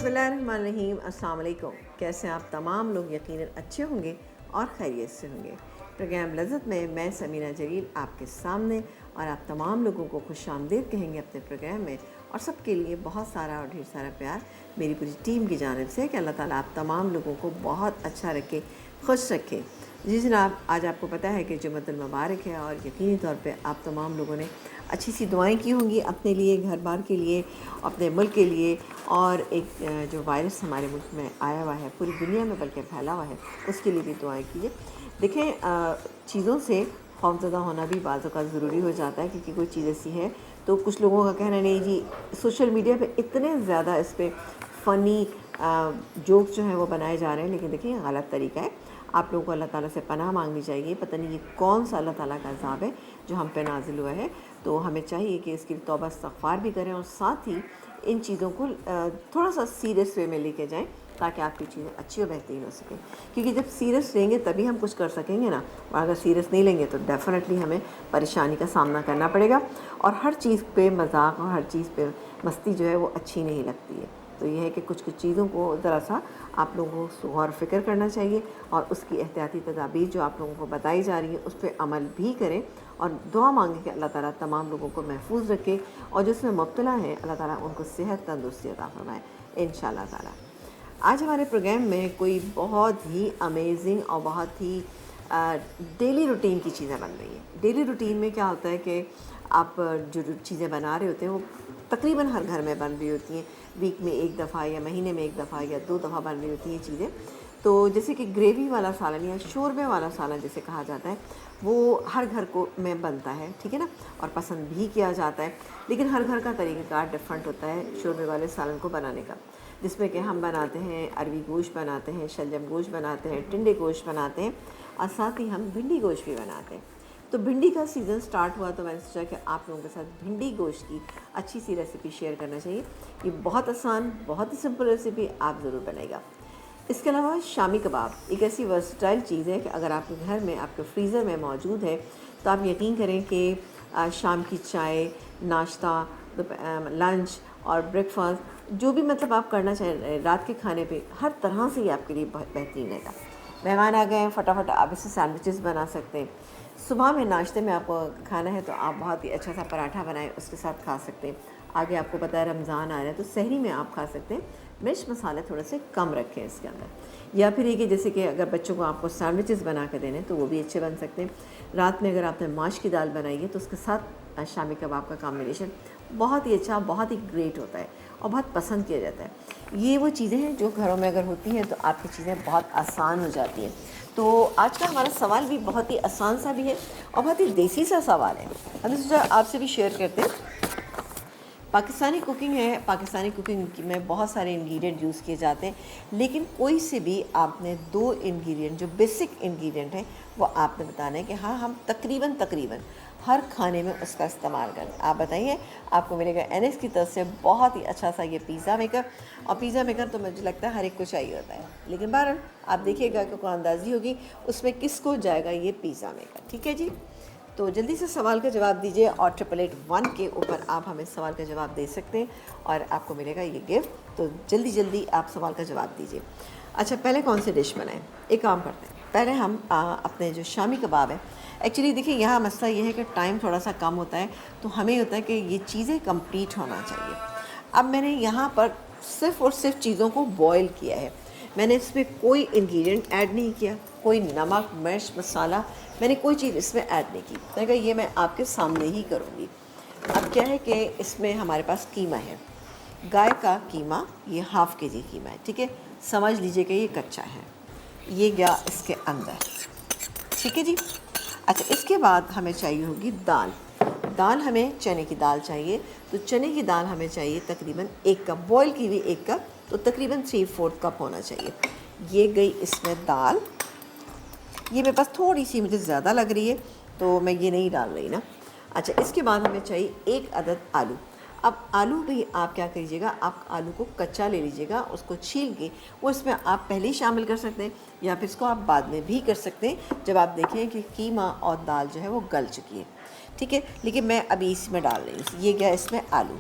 बिस्मिल्लाहिर्रहमानिर्रहीम। अस्सलाम वालेकुम। कैसे हैं आप तमाम लोग? यकीनन अच्छे होंगे और खैरियत से होंगे। प्रोग्राम लज़्ज़त में मैं समीना जलील आपके सामने और आप तमाम लोगों को खुशामदीद कहेंगे अपने प्रोग्राम में, और सबके लिए बहुत सारा और ढेर सारा प्यार मेरी पूरी टीम की जानिब से कि अल्लाह ताला आप तमाम लोगों को बहुत अच्छा रखे, खुश रखे। जी जनाब, आज आपको पता है कि जुम्मतुल मुबारक है और यकीनी तौर पे आप तमाम लोगों ने अच्छी सी दुआएं की होंगी अपने लिए, घर बार के लिए, अपने मुल्क के लिए, और एक जो वायरस हमारे मुल्क में आया हुआ है, पूरी दुनिया में बल्कि फैला हुआ है, उसके लिए भी दुआएं कीजिए। देखें, चीज़ों से खौफज़दा होना भी बाज़ औक़ात ज़रूरी हो जाता है, क्योंकि कोई चीज़ ऐसी है तो कुछ लोगों का कहना नहीं जी, सोशल मीडिया पे इतने ज़्यादा इस पर फ़नी जोक्स जो हैं वो बनाए जा रहे हैं, लेकिन देखिए गलत तरीका है। आप लोगों को अल्लाह ताला से पनाह मांगनी चाहिए। पता नहीं ये कौन सा अल्लाह ताला का अज़ाब है जो हम पे नाज़िल हुआ है, तो हमें चाहिए कि इसकी तौबा इस्तग़फ़ार भी करें और साथ ही इन चीज़ों को थोड़ा सा सीरियस वे में लेके जाएं, ताकि आपकी चीज़ें अच्छी और बेहतरीन हो सकें। क्योंकि जब सीरियस लेंगे तभी हम कुछ कर सकेंगे ना, और अगर सीरियस नहीं लेंगे तो डेफ़िनेटली हमें परेशानी का सामना करना पड़ेगा। और हर चीज़ पे मजाक और हर चीज़ पे मस्ती जो है वो अच्छी नहीं लगती है। तो यह है कि कुछ कुछ चीज़ों को ज़रा सा आप लोगों को गौर फ़िक्र करना चाहिए, और उसकी एहतियाती तदाबीर जो आप लोगों को बताई जा रही है उस पर अमल भी करें, और दुआ मांगें कि अल्लाह ताला तमाम लोगों को महफूज रखे, और जिसमें मुब्तला है अल्लाह ताला उनको सेहत तंदुरुस्ती अता फरमाए इंशाअल्लाह ताला। आज हमारे प्रोग्राम में कोई बहुत ही अमेजिंग और बहुत ही डेली रूटीन की चीज़ें बन रही हैं। डेली रूटीन में क्या होता है कि आप जो चीज़ें बना रहे होते हैं वो तकरीबन हर घर में बन रही होती हैं, वीक में एक दफ़ा या महीने में एक दफ़ा या 2 दफ़ा बन रही होती हैं चीज़ें। तो जैसे कि ग्रेवी वाला सालन या शोरबे वाला सालन जिसे कहा जाता है, वो हर घर को में बनता है, ठीक है ना, और पसंद भी किया जाता है। लेकिन हर घर का तरीक़ाकार डिफरेंट होता है शोरबे वाले सालन को बनाने का, जिसमें कि हम बनाते हैं अरवी गोश्त बनाते हैं, शलजम गोश्त बनाते हैं, टिंडे गोश्त बनाते हैं, और साथ ही हम भिंडी गोश्त भी बनाते हैं। तो भिंडी का सीज़न स्टार्ट हुआ तो मैंने सोचा कि आप लोगों के साथ भिंडी गोश्त की अच्छी सी रेसिपी शेयर करना चाहिए। ये बहुत आसान, बहुत ही सिंपल रेसिपी, आप ज़रूर बनाएगा। इसके अलावा शामी कबाब एक ऐसी वर्सटाइल चीज़ है कि अगर आपके घर में, आपके फ्रीज़र में मौजूद है, तो आप यकीन करें कि शाम की चाय, नाश्ता, लंच और ब्रेकफास्ट जो भी मतलब आप करना चाहें रात के खाने पे, हर तरह से ये आपके लिए बहुत बेहतरीन रहेगा। मेहमान आ गए हैं, फटाफट आप इससे सैंडविचेस बना सकते हैं। सुबह में नाश्ते में आपको खाना है तो आप बहुत ही अच्छा सा पराठा बनाएं, उसके साथ खा सकते हैं। आगे आपको पता है रमज़ान आ रहा है, तो सहरी में आप खा सकते हैं। मिर्च मसाले थोड़े से कम रखें इसके अंदर। या फिर ये कि जैसे कि अगर बच्चों को आपको सैंडविचेस बना कर देने तो वो भी अच्छे बन सकते हैं। रात में अगर आपने माश की दाल बनाई है तो उसके साथ शामी कबाब का कॉम्बिनेशन बहुत ही अच्छा, बहुत ही ग्रेट होता है और बहुत पसंद किया जाता है। ये वो चीज़ें हैं जो घरों में अगर होती हैं तो आपकी चीज़ें बहुत आसान हो जाती हैं। तो आज का हमारा सवाल भी बहुत ही आसान सा भी है और बहुत ही देसी सा सवाल है। हमने सोचा आपसे भी शेयर करते हैं। पाकिस्तानी कुकिंग है, पाकिस्तानी कुकिंग में बहुत सारे इंग्रेडिएंट यूज़ किए जाते हैं, लेकिन कोई से भी आपने 2 इंग्रेडिएंट जो बेसिक इंग्रेडिएंट हैं वो आपने बताना है कि हाँ हम तकरीबन हर खाने में उसका इस्तेमाल करें। आप बताइए, आपको मिलेगा एनएस की तरफ से बहुत ही अच्छा सा ये पिज़्ज़ा मेकर। और पिज़्ज़ा मेकर तो मुझे लगता है हर एक को चाहिए होता है, लेकिन बहरहाल आप देखिएगा कि को अंदाज़ी होगी उसमें किसको जाएगा ये पिज़्ज़ा मेकर। ठीक है जी, तो जल्दी से सवाल का जवाब दीजिए और 8881 के ऊपर आप हमें सवाल का जवाब दे सकते हैं और आपको मिलेगा ये गिफ्ट। तो जल्दी आप सवाल का जवाब दीजिए। अच्छा, पहले कौन सी डिश बनाएं? एक काम करते हैं, पहले हम अपने जो शामी कबाब है, एक्चुअली देखिए यहाँ मसला ये है कि टाइम थोड़ा सा कम होता है, तो हमें होता है कि ये चीज़ें कंप्लीट होना चाहिए। अब मैंने यहाँ पर सिर्फ़ और सिर्फ चीज़ों को बॉयल किया है, मैंने इसमें कोई इंग्रेडिएंट ऐड नहीं किया, कोई नमक मिर्च मसाला मैंने कोई चीज़ इसमें ऐड नहीं की। मैंने कहा ये मैं आपके सामने ही करूँगी। अब क्या है कि इसमें हमारे पास कीमा है, गाय का कीमा, ये हाफ़ केजी कीमा है, ठीक है, समझ लीजिए कि ये कच्चा है, ये गया इसके अंदर, ठीक है जी। अच्छा, इसके बाद हमें चाहिए होगी दाल हमें चने की दाल चाहिए, तो चने की दाल हमें चाहिए तकरीबन 1 कप, बॉयल की हुई 1 कप, तो तकरीबन 3/4 कप होना चाहिए। ये गई इसमें दाल, ये मेरे पास थोड़ी सी मुझे ज़्यादा लग रही है तो मैं ये नहीं डाल रही ना। अच्छा, इसके बाद हमें चाहिए 1 अदद आलू। अब आलू भी आप क्या करिएगा, आप आलू को कच्चा ले लीजिएगा, उसको छील के वो इसमें आप पहले ही शामिल कर सकते हैं या फिर इसको आप बाद में भी कर सकते हैं जब आप देखें कि कीमा और दाल जो है वो गल चुकी है, ठीक है। लेकिन मैं अभी इसमें डाल रही हूँ। ये गया इसमें आलू,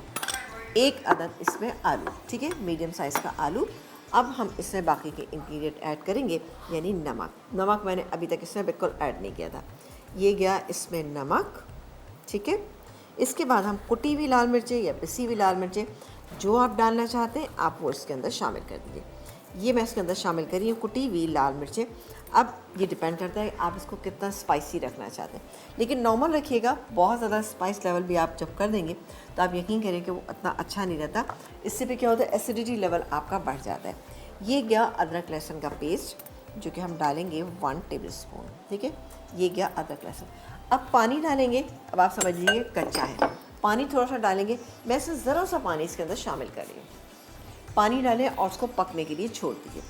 1 अदद इसमें आलू, ठीक है, मीडियम साइज़ का आलू। अब हम इसमें बाकी के इंग्रेडिएंट ऐड करेंगे, यानी नमक। नमक मैंने अभी तक इसमें बिल्कुल ऐड नहीं किया था। ये गया इसमें नमक, ठीक है। इसके बाद हम कुटी हुई लाल मिर्चें या पिसी हुई लाल मिर्चें जो आप डालना चाहते हैं आप वो इसके अंदर शामिल कर दीजिए। ये मैं इसके अंदर शामिल कर रही हूँ कुटी हुई लाल मिर्चें। अब ये डिपेंड करता है आप इसको कितना स्पाइसी रखना चाहते हैं, लेकिन नॉर्मल रखिएगा। बहुत ज़्यादा स्पाइस लेवल भी आप जब कर देंगे तो आप यकीन करें कि वो इतना अच्छा नहीं रहता। इससे भी क्या होता है, एसिडिटी लेवल आपका बढ़ जाता है। ये गया अदरक लहसुन का पेस्ट जो कि हम डालेंगे 1 टेबल स्पून, ठीक है। ये गया अदरक लहसुन। अब पानी डालेंगे। अब आप समझ लीजिए कच्चा है, पानी थोड़ा सा डालेंगे। मैं इसमें ज़रा सा पानी इसके अंदर शामिल कर रही हूँ। पानी डालें और उसको पकने के लिए छोड़ दीजिए।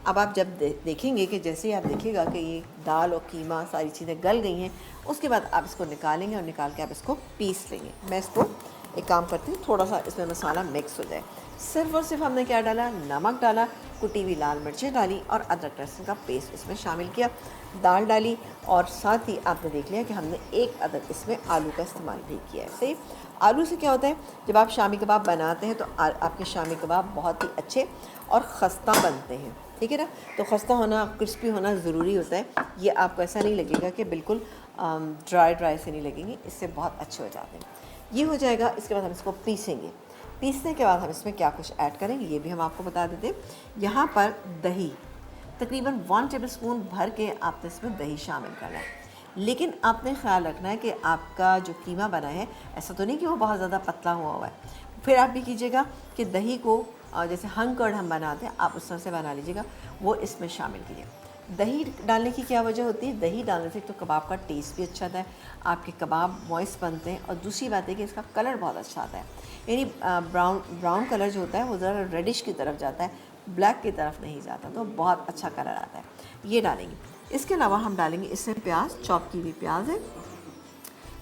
अब आप जब देखेंगे कि जैसे ही आप देखिएगा कि ये दाल और कीमा सारी चीज़ें गल गई हैं, उसके बाद आप इसको निकालेंगे और निकाल के आप इसको पीस लेंगे। मैं इसको एक काम करती हूँ, थोड़ा सा इसमें मसाला मिक्स हो जाए। सिर्फ़ और सिर्फ हमने क्या डाला, नमक डाला, कुटी हुई लाल मिर्चें डाली और अदरक लहसुन का पेस्ट इसमें शामिल किया, दाल डाली और साथ ही आपने देख लिया कि हमने 1 अदद इसमें आलू का इस्तेमाल भी किया है। सही, आलू से क्या होता है, जब आप शामी कबाब बनाते हैं तो आपके शामी कबाब बहुत ही अच्छे और खस्ता बनते हैं, ठीक है ना। तो खस्ता होना, क्रिस्पी होना ज़रूरी होता है। ये आपको ऐसा नहीं लगेगा कि बिल्कुल ड्राई से नहीं लगेंगे, इससे बहुत अच्छे हो जाते हैं। ये हो जाएगा। इसके बाद हम इसको पीसेंगे। पीसने के बाद हम इसमें क्या कुछ ऐड करेंगे ये भी हम आपको बता देते हैं। यहाँ पर दही तकरीबन 1 टेबल स्पून भर के आपने इसमें दही शामिल करना है, लेकिन आपने ख्याल रखना है कि आपका जो कीमा बना है ऐसा तो नहीं कि वो बहुत ज़्यादा पतला हुआ है। फिर आप भी कीजिएगा कि दही को जैसे हंग कर्ड हम बनाते हैं आप उस तरह से बना लीजिएगा, वो इसमें शामिल कीजिए। दही डालने की क्या वजह होती है, दही डालने से तो कबाब का टेस्ट भी अच्छा आता है, आपके कबाब मॉइस्ट बनते हैं और दूसरी बात है कि इसका कलर बहुत अच्छा आता है। यानी ब्राउन कलर जो होता है वो ज़रा रेडिश की तरफ जाता है, ब्लैक की तरफ नहीं जाता, तो बहुत अच्छा कलर आता है। ये डालेंगे। इसके अलावा हम डालेंगे इसमें प्याज, चॉप की हुई प्याज है।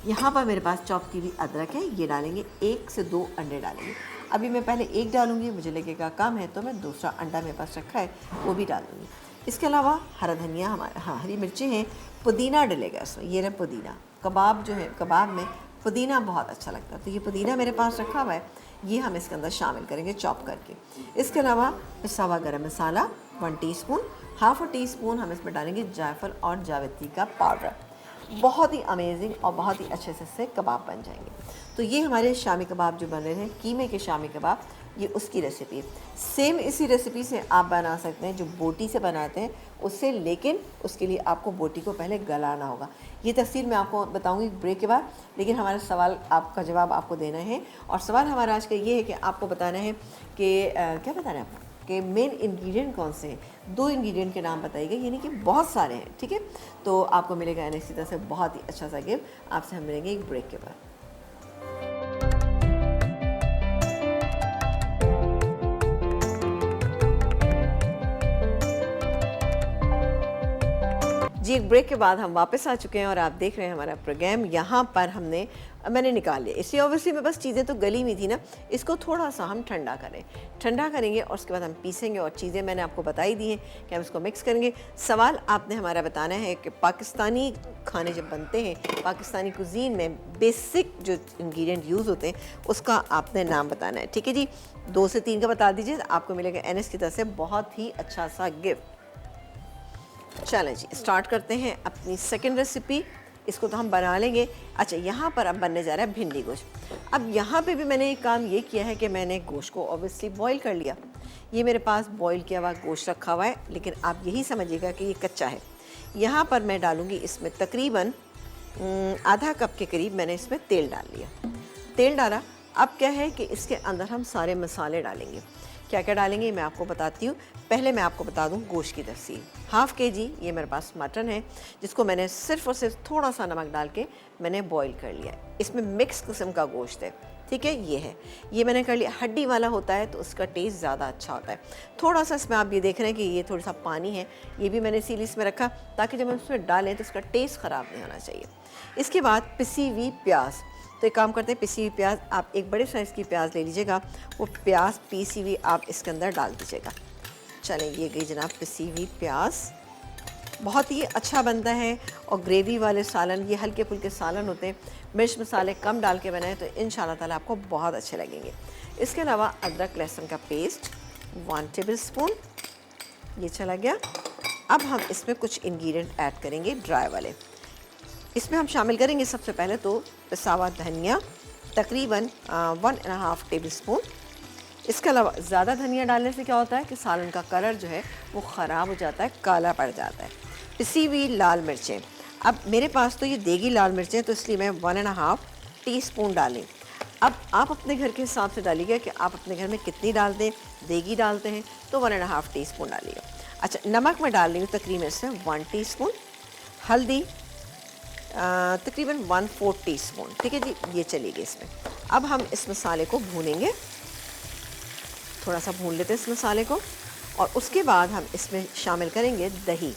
यहाँ पर मेरे पास चॉप की हुई अदरक है, ये डालेंगे। 1 से 2 अंडे डालेंगे। अभी मैं पहले 1 डालूँगी, मुझे लगेगा कम है तो मैं दूसरा अंडा मेरे पास रखा है वो भी डाल दूँगी। इसके अलावा हरा धनिया, हरी मिर्चें हैं, पुदीना डलेगा इसमें। ये रहा पुदीना। कबाब जो है, कबाब में पुदीना बहुत अच्छा लगता है, तो ये पुदीना मेरे पास रखा हुआ है, ये हम इसके अंदर शामिल करेंगे चॉप करके। इसके अलावा पिसा हुआ गरम मसाला 1 टीस्पून, हाफ़ टी स्पून हम इसमें डालेंगे जायफल और जावित्री का पाउडर। बहुत ही अमेजिंग और बहुत ही अच्छे से इससे कबाब बन जाएंगे। तो ये हमारे शामी कबाब जो बन रहे हैं, कीमे के शामी कबाब, ये उसकी रेसिपी है। सेम इसी रेसिपी से आप बना सकते हैं जो बोटी से बनाते हैं उससे, लेकिन उसके लिए आपको बोटी को पहले गलाना होगा। ये तफसील मैं आपको बताऊंगी ब्रेक के बाद, लेकिन हमारा सवाल आपका जवाब आपको देना है। और सवाल हमारा आज का ये है कि आपको बताना है कि क्या बताना है आपको कि मेन इंग्रेडिएंट कौन से हैं। 2 इंग्रेडिएंट के नाम बताइएगा, यानी कि बहुत सारे हैं, ठीक है। तो आपको मिलेगा इसी तरह से बहुत ही अच्छा सा गिफ्ट। आपसे हम मिलेंगे एक ब्रेक के बाद। जी, एक ब्रेक के बाद हम वापस आ चुके हैं और आप देख रहे हैं हमारा प्रोग्राम। यहाँ पर मैंने निकाल लिया, इसलिए ऑब्वियसली में बस चीज़ें तो गली हुई थी ना, इसको थोड़ा सा हम ठंडा करेंगे और उसके बाद हम पीसेंगे। और चीज़ें मैंने आपको बताई दी हैं कि हम इसको मिक्स करेंगे। सवाल आपने हमारा बताना है कि पाकिस्तानी खाने जब बनते हैं, पाकिस्तानी कुजीन में बेसिक जो इंग्रेडिएंट यूज़ होते हैं उसका आपने नाम बताना है, ठीक है जी। 2 से 3 का बता दीजिए, आपको मिलेगा एनएस की तरफ से बहुत ही अच्छा सा गिफ्ट। चलें जी, स्टार्ट करते हैं अपनी सेकंड रेसिपी। इसको तो हम बना लेंगे। अच्छा, यहाँ पर अब बनने जा रहा है भिंडी गोश्त। अब यहाँ पे भी मैंने एक काम ये किया है कि मैंने गोश्त को ऑब्वियसली बॉईल कर लिया। ये मेरे पास बॉईल किया हुआ गोश्त रखा हुआ है, लेकिन आप यही समझिएगा कि ये कच्चा है। यहाँ पर मैं डालूँगी इसमें तकरीबन आधा कप के करीब मैंने इसमें तेल डाल लिया। तेल डाला। अब क्या है कि इसके अंदर हम सारे मसाले डालेंगे। क्या क्या डालेंगे मैं आपको बताती हूँ। पहले मैं आपको बता दूँ गोश्त की तफसील। हाफ़ केजी ये मेरे पास मटन है, जिसको मैंने सिर्फ़ और सिर्फ थोड़ा सा नमक डाल के मैंने बॉईल कर लिया है। इसमें मिक्स किस्म का गोश्त है, ठीक है। ये मैंने कर लिया। हड्डी वाला होता है तो उसका टेस्ट ज़्यादा अच्छा होता है। थोड़ा सा इसमें आप ये देख रहे हैं कि ये थोड़ा सा पानी है, ये भी मैंने इसीलिए इसमें रखा ताकि जब हम इसमें डालें तो इसका टेस्ट ख़राब नहीं होना चाहिए। इसके बाद पिसी हुई प्याज। तो एक काम करते हैं, पिसी हुई प्याज आप एक बड़े साइज़ की प्याज ले लीजिएगा, वो प्याज पीसी हुई आप इसके अंदर डाल दीजिएगा। चलें, ये गई जनाब पिसी हुई प्याज। बहुत ही अच्छा बनता है और ग्रेवी वाले सालन, ये हल्के फुल्के सालन होते हैं, मिर्च मसाले कम डाल के बनाए तो इंशाल्लाह ताला आपको बहुत अच्छे लगेंगे। इसके अलावा अदरक लहसुन का पेस्ट 1 टेबलस्पून, ये चला गया। अब हम इसमें कुछ इंग्रेडिएंट ऐड करेंगे ड्राई वाले। इसमें हम शामिल करेंगे सबसे पहले तो पिसा हुआ धनिया तकरीबन 1.5 टेबलस्पून। इसके अलावा ज़्यादा धनिया डालने से क्या होता है कि सालन का कलर जो है वो ख़राब हो जाता है, काला पड़ जाता है। पिसी हुई लाल मिर्चें, अब मेरे पास तो ये देगी लाल मिर्चें, तो इसलिए मैं 1.5 टीस्पून डालें। अब आप अपने घर के हिसाब से डालिएगा कि आप अपने घर में कितनी डालते हैं, देगी डालते हैं तो 1.5 टीस्पून डालिएगा। अच्छा, नमक मैं डाल रही हूँ तकरीबन इसमें 1 टीस्पून, हल्दी तकरीबन 1/4 टीस्पून, ठीक है जी, ये चलेगी इसमें। अब हम इस मसाले को भूनेंगे, थोड़ा सा भून लेते हैं इस मसाले को, और उसके बाद हम इसमें शामिल करेंगे दही।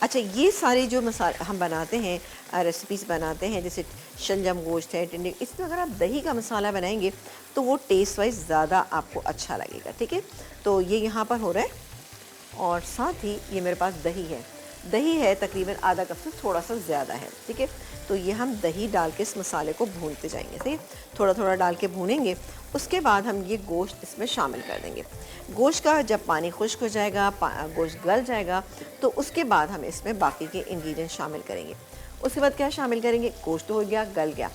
अच्छा, ये सारे जो मसाले हम बनाते हैं, रेसिपीज़ बनाते हैं, जैसे शलजम गोश्त है, टिंडे, इसमें अगर आप दही का मसाला बनाएंगे तो वो टेस्ट वाइज ज़्यादा आपको अच्छा लगेगा, ठीक है। तो ये यहाँ पर हो रहा है, और साथ ही ये मेरे पास दही है तकरीबन आधा कप से थोड़ा सा ज़्यादा है, ठीक है। तो ये हम दही डाल के इस मसाले को भूनते जाएंगे, सही है, थोड़ा थोड़ा डाल के भूनेंगे। उसके बाद हम ये गोश्त इसमें शामिल कर देंगे। गोश्त का जब पानी खुश्क हो जाएगा, गोश्त गल जाएगा, तो उसके बाद हम इसमें बाकी के इंग्रेडिएंट शामिल करेंगे। उसके बाद क्या शामिल करेंगे, गोश्त तो हो गया, गल गया।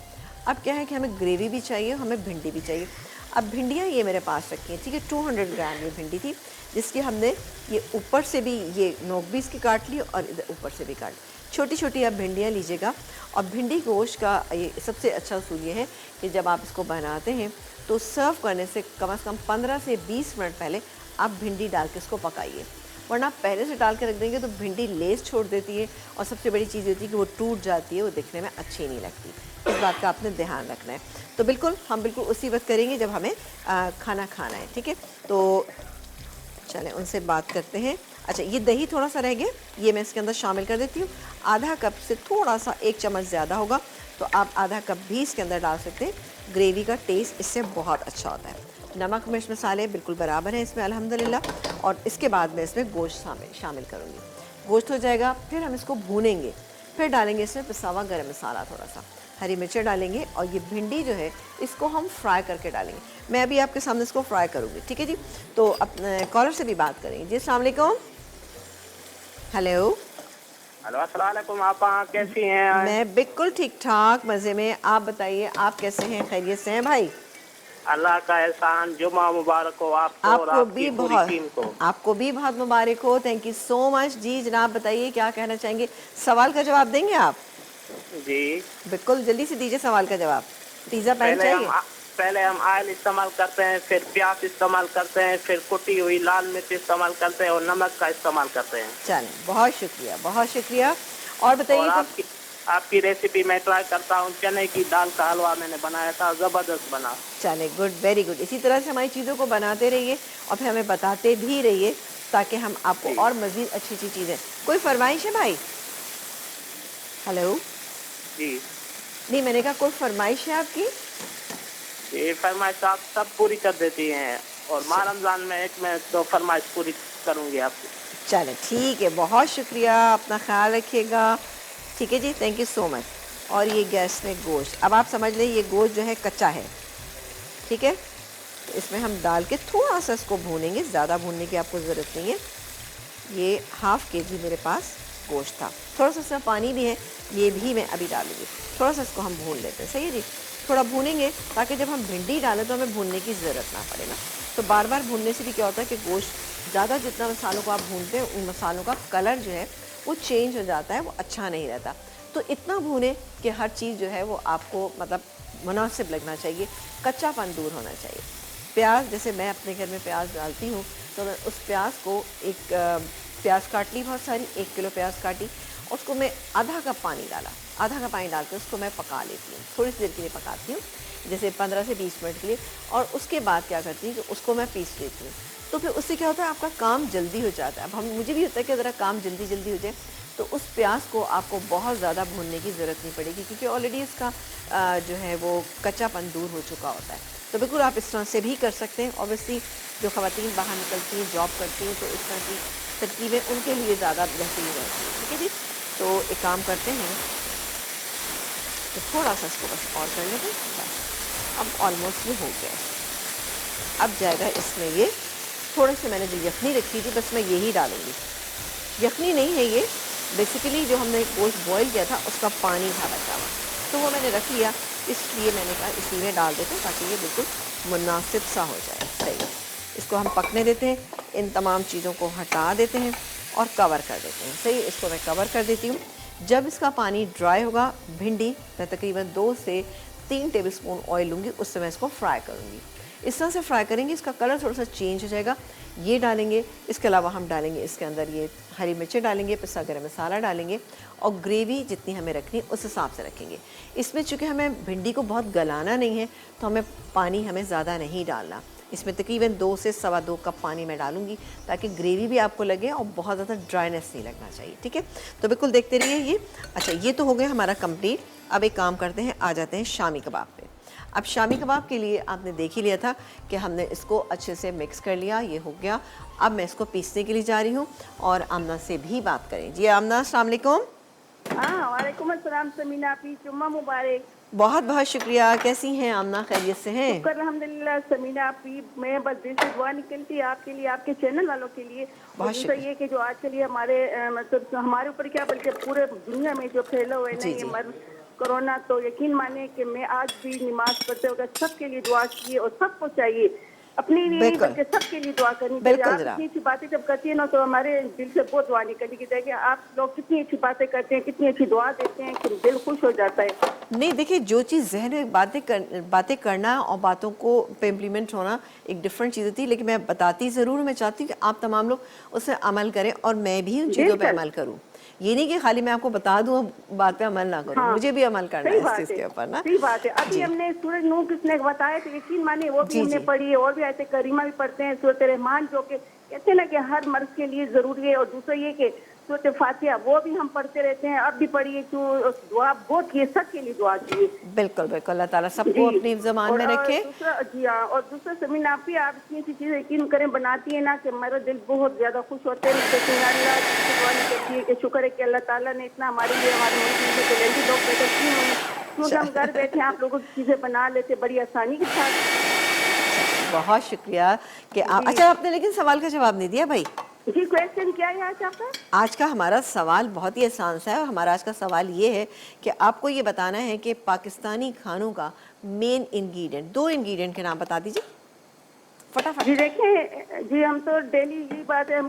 अब क्या है कि हमें ग्रेवी भी चाहिए, हमें भिंडी भी चाहिए। अब भिंडियाँ ये मेरे पास रखी हैं, ठीक है, 200 ग्राम ये भिंडी थी, जिसकी हमने ये ऊपर से भी ये नोक भी इसकी काट ली और इधर ऊपर से भी काट ली। छोटी छोटी आप भिंडियाँ लीजिएगा। और भिंडी गोश्त का ये सबसे अच्छा उसूल ये है कि जब आप इसको बनाते हैं तो सर्व करने से कम 15 से 20 मिनट पहले आप भिंडी डाल के इसको पकाइए, वरना आप पहले से डाल के रख देंगे तो भिंडी लेस छोड़ देती है, और सबसे बड़ी चीज़ होती है कि वो टूट जाती है, वो दिखने में अच्छी नहीं लगती। इस बात का आपने ध्यान रखना है। तो बिल्कुल हम बिल्कुल उसी वक्त करेंगे जब हमें खाना खाना है, ठीक है। तो चलें उनसे बात करते हैं। अच्छा, ये दही थोड़ा सा रह गया, ये मैं इसके अंदर शामिल कर देती हूँ। आधा कप से थोड़ा सा 1 चम्मच ज़्यादा होगा, तो आप आधा कप भी इसके अंदर डाल सकते हैं। ग्रेवी का टेस्ट इससे बहुत अच्छा होता है। नमक मिर्च मसाले बिल्कुल बराबर हैं इसमें अल्हम्दुलिल्लाह। और इसके बाद मैं इसमें गोश्त शामिल करूँगी। गोश्त हो जाएगा, फिर हम इसको भूनेंगे, फिर डालेंगे इसमें पिसा हुआ गरम मसाला, थोड़ा सा हरी मिर्चें डालेंगे, और ये भिंडी जो है इसको हम फ्राई करके डालेंगे। मैं अभी आपके सामने इसको फ्राई करूँगी, ठीक है जी। तो अपने कॉलर से भी बात करेंगे जी। अस्सलाम वालेकुम। हेलो, अस्सलाम वालेकुम, आप कैसी हैं? मैं बिल्कुल ठीक ठाक मज़े में। आप बताइए, आप कैसे हैं, खैरियत से हैं भाई? अल्लाह का एहसान, जुमा मुबारक हो आपको और आपकी पूरी टीम को। आपको भी बहुत मुबारक हो। थैंक यू सो मच जी। जनाब बताइए क्या कहना चाहेंगे, सवाल का जवाब देंगे आप? जी बिल्कुल, जल्दी से दीजिए सवाल का जवाब। पिज़्ज़ा पैन चाहिए? पहले हम ऑयल इस्तेमाल करते हैं, फिर प्याज इस्तेमाल करते हैं, फिर कुटी हुई लाल मिर्च इस्तेमाल करते हैं और नमक का इस्तेमाल करते हैं। चलें, बहुत शुक्रिया, बहुत शुक्रिया। और बताइए, आपकी रेसिपी मैं ट्राई करता हूँ। चने की दाल का हलवा मैंने बनाया था, ज़बरदस्त बना। चलें, गुड, वेरी गुड। इसी तरह से हमारी चीज़ों को बनाते रहिए और फिर हमें बताते भी रहिए, ताकि हम आपको और मज़ीद अच्छी अच्छी चीज़ें। कोई फरमाइश है भाई? हेलो जी नहीं, मैंने कहा कोई फरमाइश है आपकी? ये फरमाइश आप सब पूरी कर देती हैं, और माह रमज़ान में एक मैं तो फरमाइश पूरी करूँगी आपकी। चलें, ठीक है, बहुत शुक्रिया, अपना ख्याल रखिएगा, ठीक है जी, थैंक यू सो मच। और ये गैस में गोश्त, अब आप समझ लें ये गोश्त जो है कच्चा है, ठीक है। तो इसमें हम डाल के थोड़ा सा इसको भूनेंगे, ज़्यादा भूनने की आपको ज़रूरत नहीं है। ये ½ केजी मेरे पास गोश्त था, थोड़ा सा इसमें पानी भी है, ये भी मैं अभी डालूँगी। थोड़ा सा इसको हम भून लेते हैं, सही है जी, थोड़ा भूनेंगे ताकि जब हम भिंडी डालें तो हमें भूनने की ज़रूरत ना पड़े ना। तो बार बार भूनने से भी क्या होता है कि गोश्त ज़्यादा जितना मसालों को आप भूनते हैं, उन मसालों का कलर जो है वो चेंज हो जाता है, वो अच्छा नहीं रहता। तो इतना भूने कि हर चीज़ जो है वो आपको मतलब मुनासिब लगना चाहिए, कच्चापन दूर होना चाहिए। प्याज, जैसे मैं अपने घर में प्याज डालती हूँ, तो मैं उस प्याज को प्याज काट ली बहुत सारी, 1 किलो प्याज काटी, उसको मैं आधा कप पानी डाला, आधा कप पानी डाल के उसको मैं पका लेती हूँ, थोड़ी सी देर के लिए पकाती हूँ, जैसे 15 से 20 मिनट के लिए। और उसके बाद क्या करती हूँ कि उसको मैं पीस लेती हूँ। तो फिर उससे क्या होता है, आपका काम जल्दी हो जाता है। अब मुझे भी होता है कि ज़रा काम जल्दी जल्दी हो जाए, तो उस प्याज को आपको बहुत ज़्यादा भूनने की ज़रूरत नहीं पड़ेगी, क्योंकि ऑलरेडी इसका जो है वो कच्चापन दूर हो चुका होता है। तो बिल्कुल आप इस तरह से भी कर सकते हैं। ऑब्वियसली जो ख़वातीन बाहर निकलती हैं, जॉब करती हैं, तो इस तरह की तरकीबें उनके लिए ज़्यादा बेहतरीन रहती हैं, ठीक है जी। तो एक काम करते हैं, तो थोड़ा सा इसको बस और कर लेते हैं। अब ऑलमोस्ट ये हो गया है। अब जाएगा इसमें ये थोड़े से, मैंने जो यखनी रखी थी बस मैं यही डालूँगी। यखनी नहीं है ये, बेसिकली जो हमने गोश्त बॉईल किया था उसका पानी था बचा हुआ, तो वो मैंने रख लिया, इसलिए मैंने कहा इसी में डाल देते हैं ताकि ये बिल्कुल मुनासिब सा हो जाए। सही, इसको हम पकने देते हैं, इन तमाम चीज़ों को हटा देते हैं और कवर कर देते हैं। सही, इसको मैं कवर कर देती हूँ। जब इसका पानी ड्राई होगा, भिंडी मैं तकरीबन 2 से 3 टेबलस्पून ऑयल लूँगी, उससे मैं इसको फ्राई करूँगी। इस तरह से फ्राई करेंगे, इसका कलर थोड़ा सा चेंज हो जाएगा। ये डालेंगे, इसके अलावा हम डालेंगे इसके अंदर ये हरी मिर्चें डालेंगे, पिसा गरम मसाला डालेंगे और ग्रेवी जितनी हमें रखनी है उस हिसाब से रखेंगे। इसमें चूँकि हमें भिंडी को बहुत गलाना नहीं है तो हमें पानी हमें ज़्यादा नहीं डालना। इसमें तकरीबन 2 से सवा 2 कप पानी मैं डालूंगी ताकि ग्रेवी भी आपको लगे और बहुत ज़्यादा ड्राइनेस नहीं लगना चाहिए। ठीक है, तो बिल्कुल देखते रहिए ये। अच्छा, ये तो हो गया हमारा कंप्लीट। अब एक काम करते हैं, आ जाते हैं शामी कबाब पे। अब शामी कबाब के लिए आपने देख ही लिया था कि हमने इसको अच्छे से मिक्स कर लिया, ये हो गया। अब मैं इसको पीसने के लिए जा रही हूँ और आमना से भी बात करें। जी आमना, अस्सलाम वालेकुम। हाँ, वालेकुम अस्सलाम समीना, आपकी जुम्मा मुबारक। बहुत बहुत शुक्रिया। कैसी हैं आमना, खैरियत से हैं? शुक्र अल्हम्दुलिल्लाह समीना, आपकी मैं बस दिल से दुआ निकलती है आपके लिए, आपके चैनल वालों के लिए। बहुत दूसरा ये कि जो आजकल ये हमारे मतलब हमारे ऊपर क्या बल्कि पूरे दुनिया में जो फैला हुआ है ना ये मर कोरोना, तो यकीन माने कि मैं आज भी नमाज पढ़ते वक्त सबके लिए दुआ की और सबको चाहिए अपने लिए नहीं बल्कि सबके लिए दुआ करनी चाहिए। आप इतनी अच्छी बातें जब करती है ना तो हमारे दिल से बहुत दुआ निकली कि देखिए आप लोग कितनी अच्छी बातें करते हैं, कितनी अच्छी दुआ देते हैं कि दिल खुश हो जाता है। नहीं देखिए, जो चीज़ जहन में बातें करना और बातों को पे इम्प्लीमेंट होना एक डिफरेंट चीज़ होती है, लेकिन मैं बताती ज़रूर हूँ। मैं चाहती हूँ कि आप तमाम लोग उस पर अमल करें और मैं भी उन चीज़ों पर अमल करूँ। ये नहीं कि खाली मैं आपको बता दूं बात पे अमल ना करूं। हाँ, मुझे भी अमल करना है इस चीज़ के ऊपर ना। सही बात है। अभी हमने सूरज नूह किसने बताया तो यकीन माने वो भी हमने पढ़ी है, और भी ऐसे करीमा भी पढ़ते हैं, सूरत रहमान जो के कहते हैं ना कि हर मर्द के लिए जरूरी है। और दूसरा ये कि सूरत फातिहा वो भी हम पढ़ते रहते हैं, अब भी पढ़िए, क्यों दुआ बहुत की सबके लिए दुआ कीजिए। बिल्कुल बिल्कुल, अल्लाह ताला सबको अपनी ज़बान में रखे। जी हाँ, और दूसरा समीना आप भी आप इतनी सी चीज़ें यकीन करें बनाती है ना कि मेरा दिल बहुत ज्यादा खुश होते हैं। कि शुक्र है कि अल्लाह ताला ने इतना हमारे लिए हमारे मुल्क में टैलेंटेड लोग पैदा किए हैं, क्योंकि हम घर बैठे आप लोगों की चीजें बना लेते बड़ी आसानी के साथ। बहुत शुक्रिया कि आप। अच्छा, आपने लेकिन सवाल का जवाब नहीं दिया भाई। जी, क्वेश्चन क्या है आज आपका? आज का हमारा सवाल बहुत ही आसान सा है और हमारा आज का सवाल ये है कि आपको ये बताना है कि पाकिस्तानी खानों का मेन इंग्रेडिएंट, 2 इंग्रेडिएंट के नाम बता दीजिए फटाफट। जी देखिए, जी हम तो डेली यही बात है,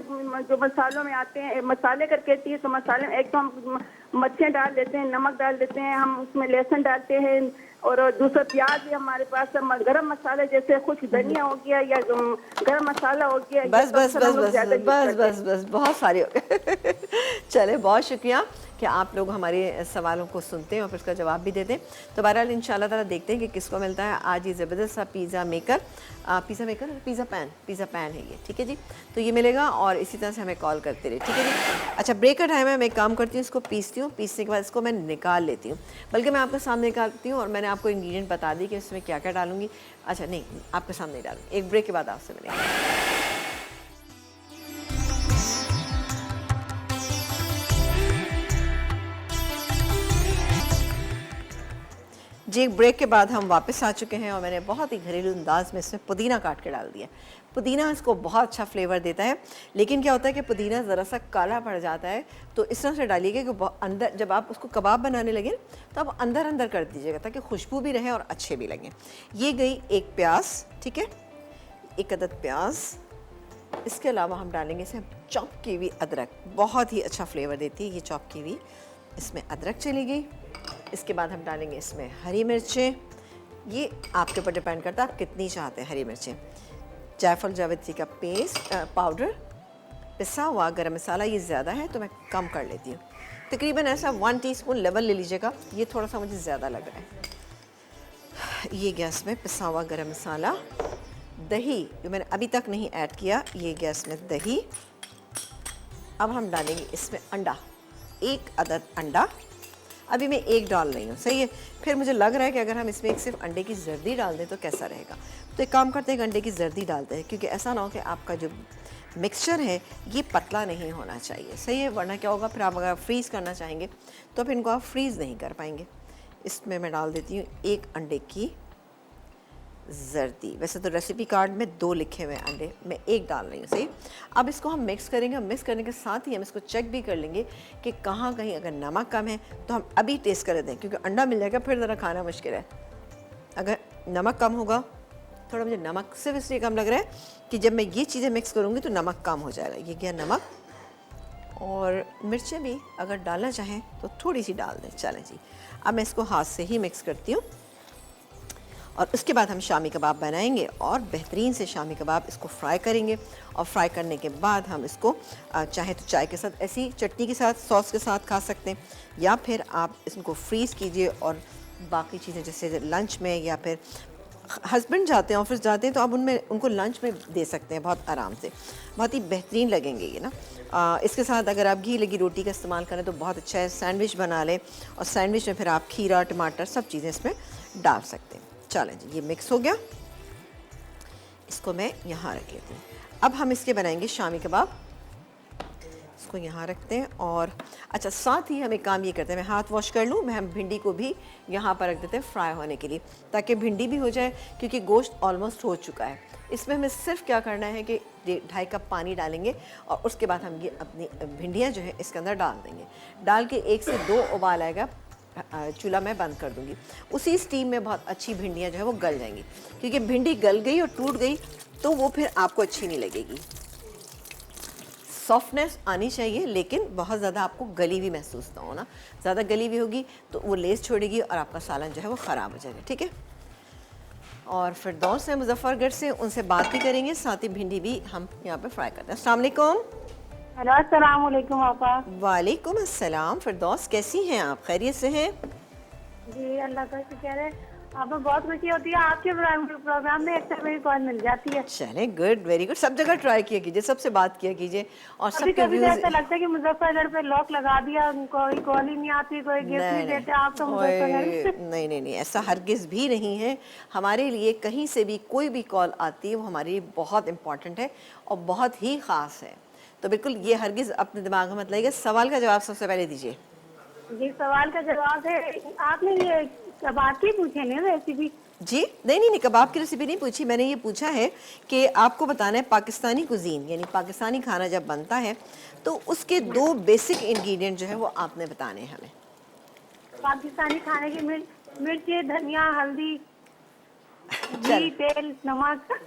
जो मसालों में आते हैं मसाले करके कहती है तो मसाले में एक तो हम मिर्चें डाल देते हैं, नमक डाल देते हैं, हम उसमें लहसुन डालते हैं, और दूसरा प्याज भी हमारे पास, गरम मसाले जैसे कुछ धनिया हो गया या गरम मसाला हो गया। बस बस बस बस बस बस बस बहुत सारे हो गए। चले, बहुत शुक्रिया कि आप लोग हमारे सवालों को सुनते हैं और फिर उसका जवाब भी देते हैं। तो बहरहाल इंशाल्लाह ताला देखते हैं कि किसको मिलता है आज ये ज़बरदस्त सा पिज़्ज़ा पैन है ये। ठीक है जी, तो ये मिलेगा और इसी तरह से हमें कॉल करते रहे। ठीक है जी। अच्छा, ब्रेक का टाइम है, मैं एक काम करती हूँ, इसको पीसती हूँ, पीसने के बाद इसको मैं निकाल लेती हूँ, बल्कि मैं आपके सामने निकालती हूँ और मैंने आपको इंग्रेडिएंट बता दी कि इसमें क्या क्या डालूंगी। अच्छा नहीं, आपके सामने डालूंगी। एक ब्रेक के बाद आपसे मिलेंगे। जी, एक ब्रेक के बाद हम वापस आ चुके हैं और मैंने बहुत ही घरेलू अंदाज में इसमें पुदीना काट के डाल दिया। पुदीना इसको बहुत अच्छा फ्लेवर देता है, लेकिन क्या होता है कि पुदीना ज़रा सा काला पड़ जाता है, तो इस तरह से डालिएगा कि अंदर जब आप उसको कबाब बनाने लगे तो आप अंदर अंदर कर दीजिएगा ताकि खुशबू भी रहे और अच्छे भी लगें। ये गई एक प्याज, ठीक है, 1 अदद प्याज। इसके अलावा हम डालेंगे इसमें चॉप की हुई अदरक, बहुत ही अच्छा फ्लेवर देती है ये चॉप की हुई। इसमें अदरक चली गई। इसके बाद हम डालेंगे इसमें हरी मिर्चें, ये आपके ऊपर डिपेंड करता है आप कितनी चाहते हैं हरी मिर्चें। जायफल जावित्री का पेस्ट पाउडर, पिसा हुआ गरम मसाला, ये ज़्यादा है तो मैं कम कर लेती हूँ, तकरीबन ऐसा 1 टीस्पून लेवल ले लीजिएगा, ये थोड़ा सा मुझे ज़्यादा लग रहा है। ये गैस में पिसा हुआ गरम मसाला, दही जो मैंने अभी तक नहीं ऐड किया, ये गैस में दही। अब हम डालेंगे इसमें अंडा, 1 अदद अंडा, अभी मैं 1 डाल रही हूँ, सही है। फिर मुझे लग रहा है कि अगर हम इसमें एक सिर्फ अंडे की जर्दी डाल दें तो कैसा रहेगा, तो एक काम करते हैं अंडे की जर्दी डालते हैं, क्योंकि ऐसा ना हो कि आपका जो मिक्सचर है ये पतला नहीं होना चाहिए, सही है, वरना क्या होगा फिर आप अगर फ्रीज़ करना चाहेंगे तो फिर इनको आप फ्रीज़ नहीं कर पाएंगे। इसमें मैं डाल देती हूँ 1 अंडे की जर्दी। वैसे तो रेसिपी कार्ड में 2 लिखे हुए हैं अंडे, मैं 1 डाल रही हूँ, सही। अब इसको हम मिक्स करेंगे, मिक्स करने के साथ ही हम इसको चेक भी कर लेंगे कि कहाँ कहीं अगर नमक कम है तो हम अभी टेस्ट कर दें, क्योंकि अंडा मिल जाएगा फिर ज़रा खाना मुश्किल है। अगर नमक कम होगा, थोड़ा मुझे नमक सिर्फ इसलिए कम लग रहा है कि जब मैं ये चीज़ें मिक्स करूँगी तो नमक कम हो जाएगा। ये गया नमक, और मिर्चें भी अगर डालना चाहें तो थोड़ी सी डाल दें। चलें जी, अब मैं इसको हाथ से ही मिक्स करती हूँ और उसके बाद हम शामी कबाब बनाएंगे और बेहतरीन से शामी कबाब इसको फ्राई करेंगे। और फ्राई करने के बाद हम इसको चाहे तो चाय के साथ, ऐसी चटनी के साथ, सॉस के साथ खा सकते हैं, या फिर आप इसको फ्रीज़ कीजिए और बाकी चीज़ें जैसे लंच में, या फिर हस्बैंड जाते हैं ऑफिस जाते हैं तो आप उनको लंच में दे सकते हैं बहुत आराम से, बहुत ही बेहतरीन लगेंगे ये ना। इसके साथ अगर आप घी लगी रोटी का इस्तेमाल करें तो बहुत अच्छा है। सैंडविच बना लें और सैंडविच में फिर आप खीरा, टमाटर, सब चीज़ें इसमें डाल सकते हैं। चलें जी, ये मिक्स हो गया, इसको मैं यहाँ रख लेती हूँ। अब हम इसके बनाएंगे शामी कबाब। इसको यहाँ रखते हैं और अच्छा, साथ ही हम एक काम ये करते हैं, मैं हाथ वॉश कर लूँ, मैं हम भिंडी को भी यहाँ पर रख देते हैं फ्राई होने के लिए, ताकि भिंडी भी हो जाए, क्योंकि गोश्त ऑलमोस्ट हो चुका है। इसमें हमें सिर्फ क्या करना है कि 2.5 कप पानी डालेंगे और उसके बाद हम ये अपनी भिंडियाँ जो है इसके अंदर डाल देंगे। डाल के 1 से 2 उबाल आएगा, चूल्हा मैं बंद कर दूँगी। उसी स्टीम में बहुत अच्छी भिंडियाँ जो है वो गल जाएंगी, क्योंकि भिंडी गल गई और टूट गई तो वो फिर आपको अच्छी नहीं लगेगी। सॉफ्टनेस आनी चाहिए, लेकिन बहुत ज़्यादा आपको गली भी महसूस ना हो ना। ज़्यादा गली भी होगी तो वो लेस छोड़ेगी और आपका सालन जो है वो ख़राब हो जाएगा, ठीक है। और फिर दोस्त हैं मुजफ्फरगढ़ से, उनसे बात भी करेंगे, साथ ही भिंडी भी हम यहाँ पे फ्राई करते हैं। अस्सलाम वालेकुम। हेलो, अस्सलाम वालेकुम आपा। वालेकुम अस्सलाम। फिरदौस, कैसी हैं आप? खैरियत से हैं? जी, अल्लाह का शुक्र है। आपा बहुत खुशी होती है, आपके प्रोग्राम में अक्सर मेरी कॉल मिल जाती है। चले, गुड, वेरी गुड। सब जगह ट्राई किया कीजिए, सबसे बात किया कीजिए और कभी सबके कभी तो व्यूज। ऐसा लगता है कि मुजफ्फरगढ़ पे लॉक लगा दिया, कोई कॉल ही नहीं आती, कोई गिफ्ट नहीं देते। आप तो मुजफ्फरगढ़ नहीं नहीं नहीं, ऐसा हरगिज़ भी नहीं है। हमारे लिए कहीं से भी कोई भी कॉल आती है वो हमारे लिए बहुत इम्पॉर्टेंट है और बहुत ही ख़ास है, तो बिल्कुल ये हरगिज़ अपने दिमाग में मत लाइएगा। सवाल का जवाब सबसे पहले दीजिए। जी, सवाल का जवाब है, आपने ये कबाब की पूछे ना रेसिपी? जी नहीं नहीं नहीं, कबाब की रेसिपी नहीं पूछी मैंने, ये पूछा है कि आपको बताना है पाकिस्तानी कुजीन, यानी पाकिस्तानी खाना जब बनता है तो उसके 2 बेसिक इंग्रेडिएंट जो है वो आपने बताने हैं हमें। पाकिस्तानी खाने की मिर्च, धनिया, हल्दी, घी, तेल, नमक।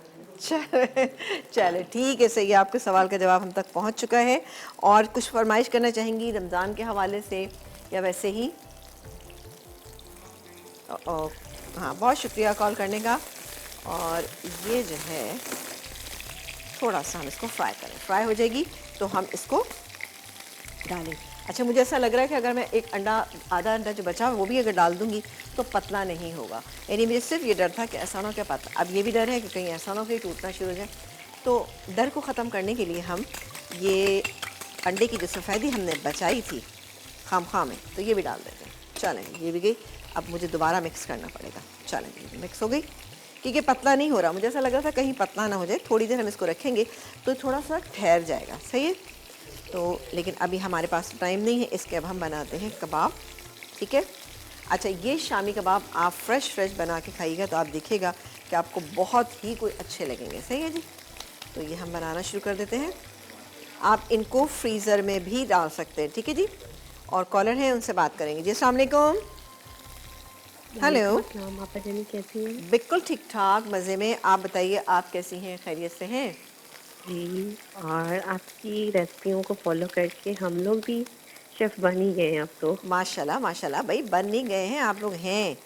चले ठीक है, सही है, आपके सवाल का जवाब हम तक पहुंच चुका है। और कुछ फरमाइश करना चाहेंगी रमज़ान के हवाले से या वैसे ही? हाँ, बहुत शुक्रिया कॉल करने का। और ये जो है थोड़ा सा हम इसको फ्राई करें, फ्राई हो जाएगी तो हम इसको डालें। अच्छा, मुझे ऐसा लग रहा है कि अगर मैं एक अंडा, आधा अंडा जो बचा वो भी अगर डाल दूंगी तो पतला नहीं होगा, यानी मुझे सिर्फ ये डर था कि ऐसा ना हो क्या पतला। अब ये भी डर है कि कहीं ऐसा ना हो कि टूटना शुरू हो जाए। तो डर को ख़त्म करने के लिए हम ये अंडे की जो सफ़ेदी हमने बचाई थी खामखा में, तो ये भी डाल देते हैं। चलें, ये भी गई। अब मुझे दोबारा मिक्स करना पड़ेगा। चलें, मिक्स हो गई, क्योंकि पतला नहीं हो रहा। मुझे ऐसा लग रहा था कहीं पतला ना हो जाए, थोड़ी देर हम इसको रखेंगे तो थोड़ा सा ठहर जाएगा, सही है। तो लेकिन अभी हमारे पास टाइम नहीं है, इसके अब हम बनाते हैं कबाब, ठीक है। अच्छा, ये शामी कबाब आप फ्रेश बना के खाइएगा तो आप देखिएगा कि आपको बहुत ही कोई अच्छे लगेंगे, सही है जी। तो ये हम बनाना शुरू कर देते हैं। आप इनको फ्रीज़र में भी डाल सकते हैं, ठीक है जी। और कॉलर हैं, उनसे बात करेंगे। जी, अस्सलाम वालेकुम। हेलो, आपा जानी कैसी हैं? बिल्कुल ठीक ठाक, मज़े में। आप बताइए, आप कैसी हैं? खैरियत से हैं? जी, और आपकी रेसिपियों को फॉलो करके हम लोग भी शेफ़ बन ही गए हैं अब तो। माशाल्लाह माशाल्लाह, भाई बन नहीं गए हैं, आप लोग हैं।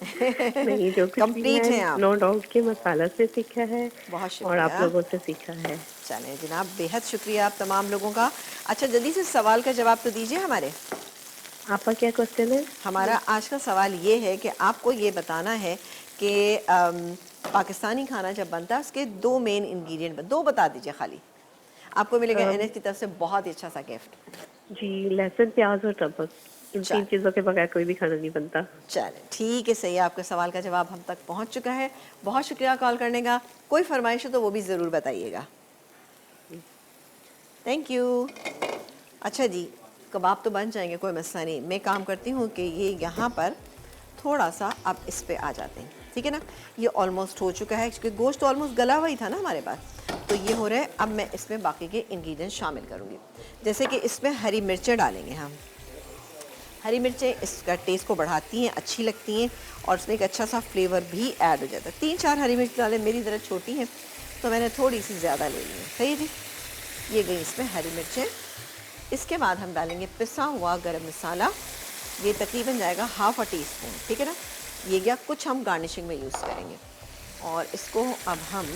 नहीं, जो कुछ भी कंप्लीट हैं आप। नो डाउट के मसाला से सीखा है बहुत और शुक्रिया। आप लोगों से सीखा है। चलें जनाब, बेहद शुक्रिया आप तमाम लोगों का। अच्छा, जल्दी से सवाल का जवाब तो दीजिए हमारे। आपका क्या क्वेश्चन है? हमारा आज का सवाल ये है कि आपको ये बताना है कि पाकिस्तानी खाना जब बनता है उसके 2 मेन इंग्रेडिएंट 2 बता दीजिए खाली। आपको मिलेगा एनएच की तरफ से बहुत ही अच्छा सा गिफ्ट। जी, लहसुन, प्याज और नमक, इन 3 चीज़ों के बगैर कोई भी खाना नहीं बनता। चलें ठीक है, सही है, आपके सवाल का जवाब हम तक पहुंच चुका है। बहुत शुक्रिया कॉल करने का। कोई फरमाइश हो तो वो भी ज़रूर बताइएगा। Thank you. अच्छा जी, कबाब तो बन जाएंगे, कोई मसला नहीं। मैं काम करती हूँ कि ये यहाँ पर थोड़ा सा अब इस पे आ जाते हैं। ठीक है ना। ये ऑलमोस्ट हो चुका है क्योंकि गोश्त ऑलमोस्ट गला हुआ ही था ना हमारे पास, तो ये हो रहा है। अब मैं इसमें बाकी के इंग्रेडिएंट्स शामिल करूँगी, जैसे कि इसमें हरी मिर्चें डालेंगे हम। हरी मिर्चें इसका टेस्ट को बढ़ाती हैं, अच्छी लगती हैं और उसमें एक अच्छा सा फ्लेवर भी ऐड हो जाता है। 3-4 हरी मिर्च डालें, मेरी ज़रा छोटी हैं तो मैंने थोड़ी सी ज़्यादा ले ली है। सही जी, ये गई इसमें हरी मिर्चें। इसके बाद हम डालेंगे पिसा हुआ गरम मसाला, ये तकरीबन जाएगा ½ टीस्पून, ठीक है ना। ये गया, कुछ हम गार्निशिंग में यूज़ करेंगे और इसको अब हम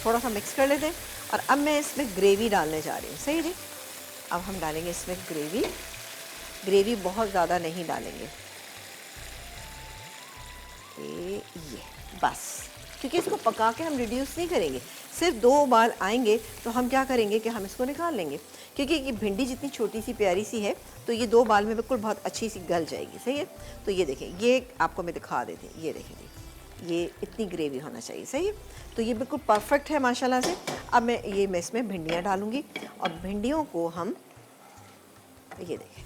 थोड़ा सा मिक्स कर लेते हैं। और अब मैं इसमें ग्रेवी डालने जा रही हूँ। सही जी, अब हम डालेंगे इसमें ग्रेवी। ग्रेवी बहुत ज़्यादा नहीं डालेंगे, ये बस, क्योंकि इसको पका के हम रिड्यूस नहीं करेंगे। सिर्फ 2 उबाल आएंगे तो हम क्या करेंगे कि हम इसको निकाल लेंगे, क्योंकि ये भिंडी जितनी छोटी सी प्यारी सी है तो ये 2 उबाल में बिल्कुल बहुत अच्छी सी गल जाएगी। सही है, तो ये देखें, ये आपको मैं दिखा देती हूँ, ये देखें जी, ये इतनी ग्रेवी होना चाहिए। सही है, तो ये बिल्कुल परफेक्ट है माशाल्लाह से। अब मैं इसमें भिंडियाँ डालूँगी और भिंडियों को हम, ये देखें,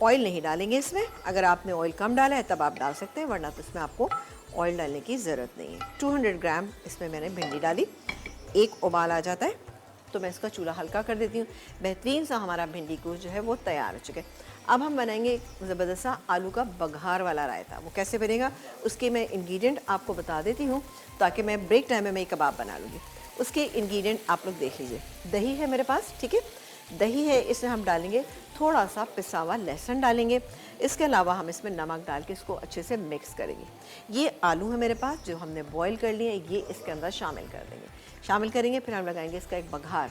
ऑयल नहीं डालेंगे इसमें। अगर आपने ऑयल कम डाला है तब आप डाल सकते हैं, वरना तो इसमें आपको ऑयल डालने की ज़रूरत नहीं है। 200 ग्राम इसमें मैंने भिंडी डाली। एक उबाल आ जाता है तो मैं इसका चूल्हा हल्का कर देती हूँ। बेहतरीन सा हमारा भिंडी गोश्त जो है वो तैयार हो चुका है। अब हम बनाएंगे ज़बरदस्त सा आलू का बघार वाला रायता। वो कैसे बनेगा उसके मैं इंग्रेडिएंट आपको बता देती हूँ, ताकि मैं ब्रेक टाइम में मैं कबाब बना लूँगी। उसके इंग्रेडिएंट आप लोग देख लीजिए। दही है मेरे पास, ठीक है, दही है, इसमें हम डालेंगे थोड़ा सा पिसा हुआ लहसुन डालेंगे। इसके अलावा हम इसमें नमक डाल के इसको अच्छे से मिक्स करेंगे। ये आलू है मेरे पास जो हमने बॉईल कर लिए, ये इसके अंदर शामिल कर देंगे, शामिल करेंगे। फिर हम लगाएंगे इसका एक बघार।